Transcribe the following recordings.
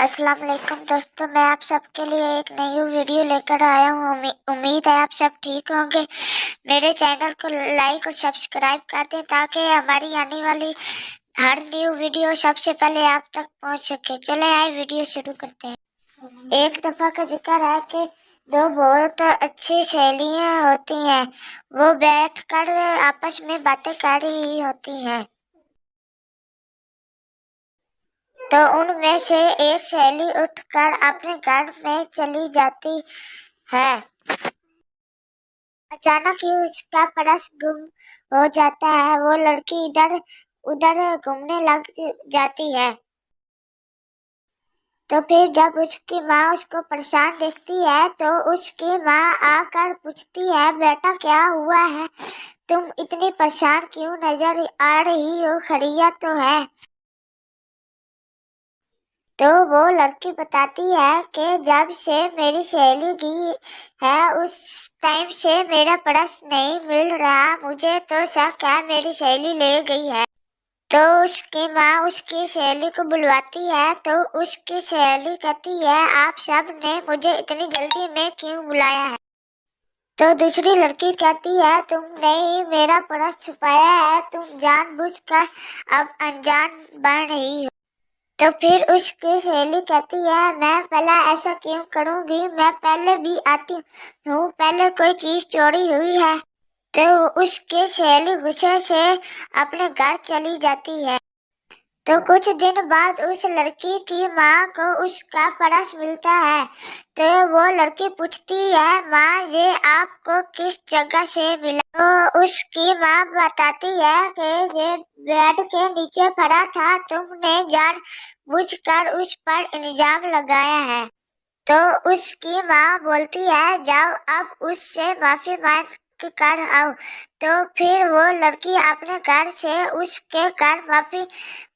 अस्सलाम वालेकुम दोस्तों, मैं आप सबके लिए एक नई वीडियो लेकर आया हूँ। उम्मीद है आप सब ठीक होंगे। मेरे चैनल को लाइक और सब्सक्राइब कर दें ताकि हमारी आने वाली हर न्यू वीडियो सबसे पहले आप तक पहुँच सके। चले आए वीडियो शुरू करते हैं। एक दफ़ा का जिक्र है कि दो बहुत अच्छी सहेलियाँ होती हैं। वो बैठकर आपस में बातें कर रही होती हैं। तो उनमें से एक सहेली उठकर अपने घर में चली जाती है। अचानक ही उसका पर्स गुम हो जाता है। वो लड़की इधर उधर घूमने लग जाती है। तो फिर जब उसकी माँ उसको परेशान देखती है तो उसकी माँ आकर पूछती है, बेटा क्या हुआ है, तुम इतनी परेशान क्यों नजर आ रही हो, खैरियत तो है? तो वो लड़की बताती है कि जब से मेरी सहेली गई है उस टाइम से मेरा पर्स नहीं मिल रहा। मुझे तो शक है मेरी सहेली ले गई है। तो उसकी माँ उसकी सहेली को बुलवाती है तो उसकी सहेली कहती है, आप सब ने मुझे इतनी जल्दी में क्यों बुलाया है? तो दूसरी लड़की कहती है, तुमने ही मेरा पर्स छुपाया है, तुम जानबूझकर अब अनजान बन रही हो। तो फिर उसकी सहेली कहती है, मैं पहले ऐसा क्यों करूंगी, मैं पहले भी आती हूँ, पहले कोई चीज चोरी हुई है? तो उसकी सहेली गुस्से से अपने घर चली जाती है। तो कुछ दिन बाद उस लड़की की माँ को उसका पर्स मिलता है। तो वो लड़की पूछती है, माँ ये आपको किस जगह से मिला? तो उसकी माँ बताती है कि ये बेड के नीचे पड़ा था, तुमने जानबूझकर उस पर इल्जाम लगाया है। तो उसकी माँ बोलती है, जाओ अब उससे माफी मांग कर आओ। तो फिर वो लड़की अपने घर से उसके घर माफी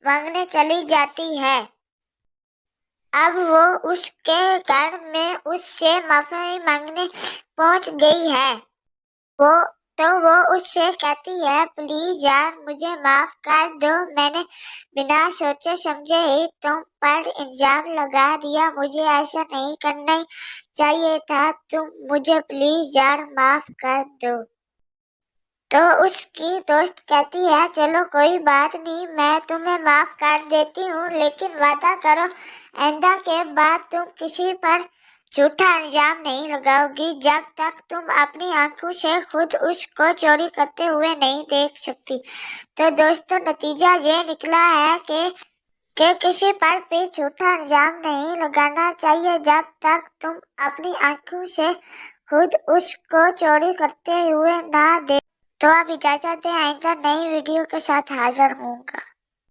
मांगने चली जाती है। अब वो उसके घर में उससे माफी मांगने पहुंच गई है। वो वो उससे कहती है, प्लीज यार मुझे माफ कर दो, मैंने बिना सोचे समझे ही तुम पर इल्जाम लगा दिया, मुझे ऐसा नहीं करना चाहिए था, तुम मुझे प्लीज यार माफ कर दो। तो उसकी दोस्त कहती है, चलो कोई बात नहीं, मैं तुम्हें माफ कर देती हूँ, लेकिन वादा करो आइंदा के बाद तुम किसी पर झूठा इल्जाम नहीं लगाओगी जब तक तुम अपनी आंखों से खुद उसको चोरी करते हुए नहीं देख सकती। तो दोस्तों नतीजा ये निकला है कि किसी पर भी झूठा इल्जाम नहीं लगाना चाहिए जब तक तुम अपनी आंखों से खुद उसको चोरी करते हुए ना देख। तो अब इजाजत दें, आइंदा नई वीडियो के साथ हाजिर होऊंगा।